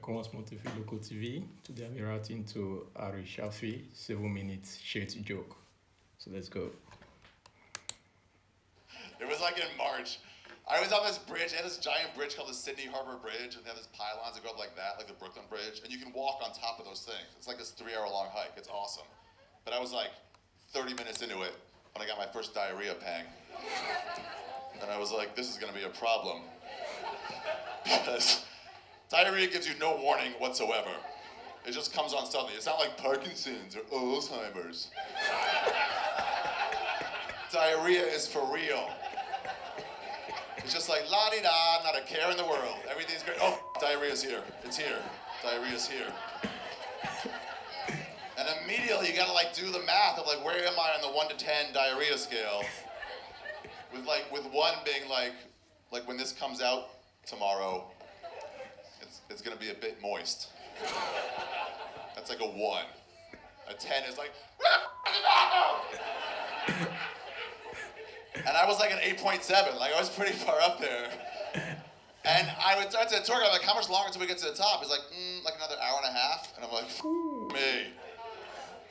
commencement TV Local TV. Today I'm reacting to Arishaffir 7 minutes shit joke. So let's go. It was like in March. I was on this bridge. They had this giant bridge called the Sydney Harbor Bridge, and they have these pylons that go up like that, like the Brooklyn Bridge, and you can walk on top of those things. It's like this 3-hour long hike. It's awesome. But I was like 30 minutes into it when I got my first diarrhea pang. And I was like, this is gonna be a problem. Because diarrhea gives you no warning whatsoever. It just comes on suddenly. It's not like Parkinson's or Alzheimer's. Diarrhea is for real. It's just like la-di-da, not a care in the world. Everything's great. Oh, diarrhea's here. It's here. Diarrhea's here. And immediately you gotta like do the math of like, where am I on the 1 to 10 diarrhea scale? With 1 being like when this comes out tomorrow, it's gonna be a bit moist. That's like a 1. A 10 is like, and I was like an 8.7, like I was pretty far up there. And I would start to the tour guide, like, how much longer until we get to the top? He's like, like another hour and a half. And I'm like, me.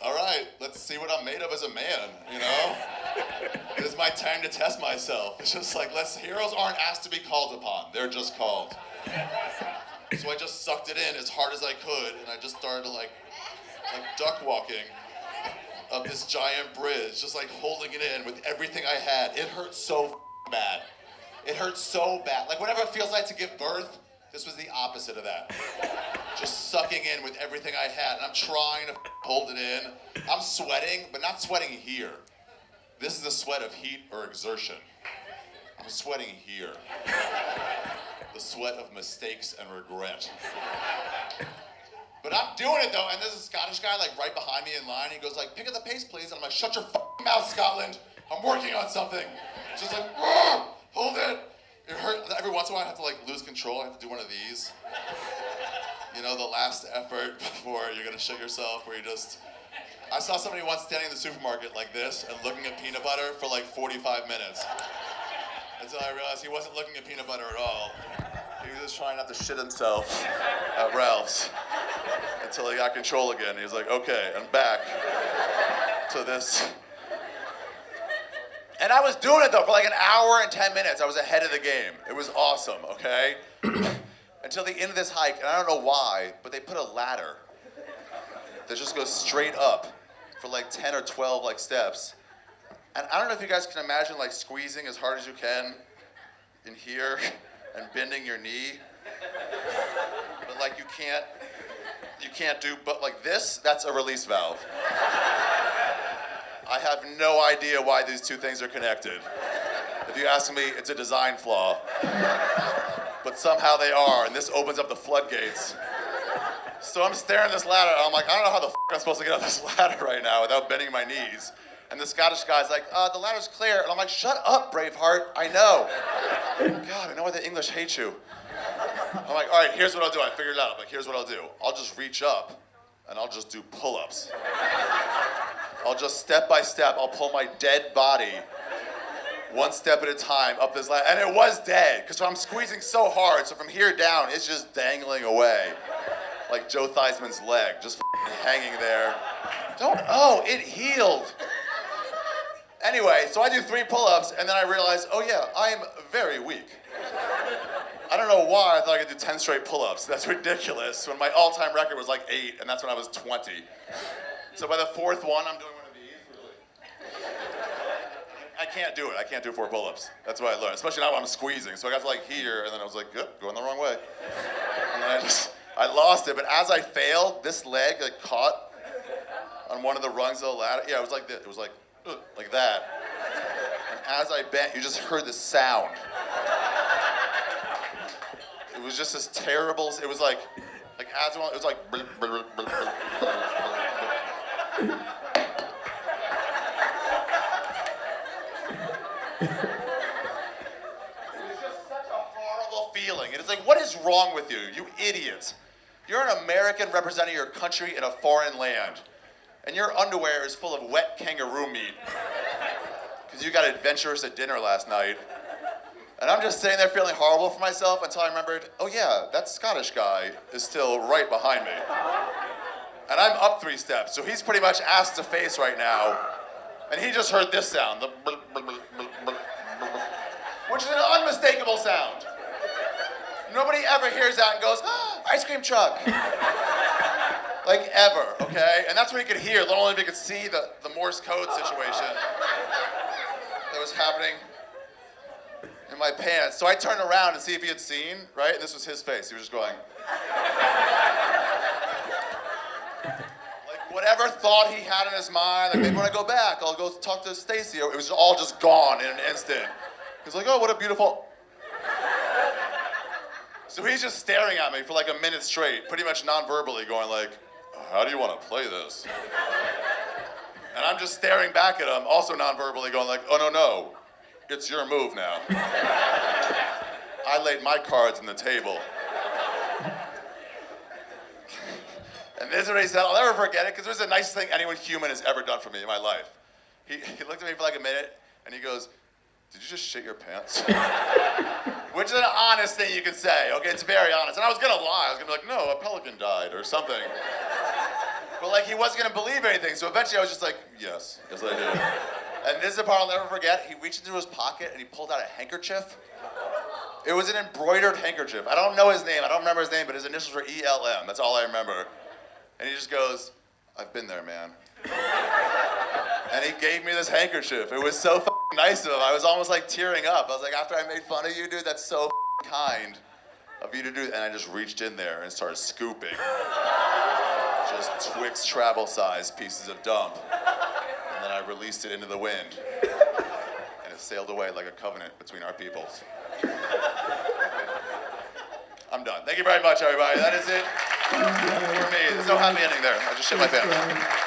All right, let's see what I'm made of as a man, you know? It is my time to test myself. It's just like, heroes aren't asked to be called upon, they're just called. So I just sucked it in as hard as I could, and I just started to like duck walking up this giant bridge, just like holding it in with everything I had. It hurt so bad. It hurt so bad. Like whatever it feels like to give birth, this was the opposite of that. Just sucking in with everything I had. And I'm trying to hold it in. I'm sweating, but not sweating here. This is the sweat of heat or exertion. I'm sweating here. The sweat of mistakes and regret. But I'm doing it though, and there's a Scottish guy like right behind me in line. He goes like, pick up the pace please. And I'm like, shut your mouth, Scotland. I'm working on something. It's just like, hold it. It hurt. Every once in a while I have to like lose control. I have to do one of these. You know, the last effort before you're gonna shit yourself, where you just, I saw somebody once standing in the supermarket like this and looking at peanut butter for like 45 minutes. Until I realized he wasn't looking at peanut butter at all. He was just trying not to shit himself at Ralph's until he got control again. He was like, okay, I'm back to this. And I was doing it though for like an hour and 10 minutes. I was ahead of the game. It was awesome, okay? Until the end of this hike, and I don't know why, but they put a ladder that just goes straight up for like 10 or 12 like steps. And I don't know if you guys can imagine like squeezing as hard as you can in here and bending your knee. But like you can't do, but like this, that's a release valve. I have no idea why these two things are connected. If you ask me, it's a design flaw. But somehow they are, and this opens up the floodgates. So I'm staring at this ladder, and I'm like, I don't know how the I'm supposed to get up this ladder right now without bending my knees. And the Scottish guy's like, the ladder's clear. And I'm like, shut up, Braveheart, I know. God, I know why the English hate you. I'm like, all right, here's what I'll do. I figured it out. I'm like, here's what I'll do. I'll just reach up, and I'll just do pull-ups. I'll just step by step, I'll pull my dead body 1 step at a time up this ladder. And it was dead, because I'm squeezing so hard, so from here down, it's just dangling away. Like Joe Theismann's leg, just hanging there. It healed. Anyway, so I do 3 pull-ups, and then I realize, oh yeah, I'm very weak. I don't know why I thought I could do 10 straight pull-ups. That's ridiculous, when my all-time record was like 8, and that's when I was 20. So by the 4th one, I'm doing one of these, really. I can't do it. I can't do 4 pull-ups. That's what I learned, especially now when I'm squeezing. So I got to like here, and then I was like, good, going the wrong way. And then I lost it, but as I failed, this leg like caught on one of the rungs of the ladder. Yeah, it was like this. It was like that. And as I bent, you just heard the sound. It was just this terrible, it was like as it was like, it was just such a horrible feeling. It is like, what is wrong with you, you idiot? You're an American representing your country in a foreign land, and your underwear is full of wet kangaroo meat because you got adventurous at dinner last night, And I'm just sitting there feeling horrible for myself until I remembered, oh yeah, that Scottish guy is still right behind me. And I'm up 3 steps, so he's pretty much ass to face right now. And he just heard this sound, the which is an unmistakable sound. Nobody ever hears that and goes, ah, ice cream truck. Like ever, okay? And that's what he could hear, not only if he could see the Morse code situation that was happening in my pants. So I turned around to see if he had seen, right? And this was his face. He was just going. Like whatever thought he had in his mind, like maybe when I go back, I'll go talk to Stacy. It was all just gone in an instant. He's like, oh, what a beautiful. So he's just staring at me for like a minute straight, pretty much non-verbally going like, how do you want to play this? And I'm just staring back at him, also non-verbally going like, oh no, it's your move now. I laid my cards on the table. And this is what he said, I'll never forget it, because it was the nicest thing anyone human has ever done for me in my life. He looked at me for like a minute, and he goes, did you just shit your pants? Which is an honest thing you can say, okay? It's very honest. And I was gonna lie. I was gonna be like, no, a pelican died or something. But like, he wasn't gonna believe anything. So eventually I was just like, yes I did. And this is the part I'll never forget. He reached into his pocket and he pulled out a handkerchief. It was an embroidered handkerchief. I don't know his name. I don't remember his name, but his initials were ELM. That's all I remember. And he just goes, I've been there, man. And he gave me this handkerchief. It was so nice of him. I was almost like tearing up. I was like, after I made fun of you, dude, that's so kind of you to do. And I just reached in there and started scooping just Twix travel size pieces of dump. And then I released it into the wind. And it sailed away like a covenant between our peoples. I'm done. Thank you very much, everybody. That is it for me. There's no happy ending there. I just shit my pants.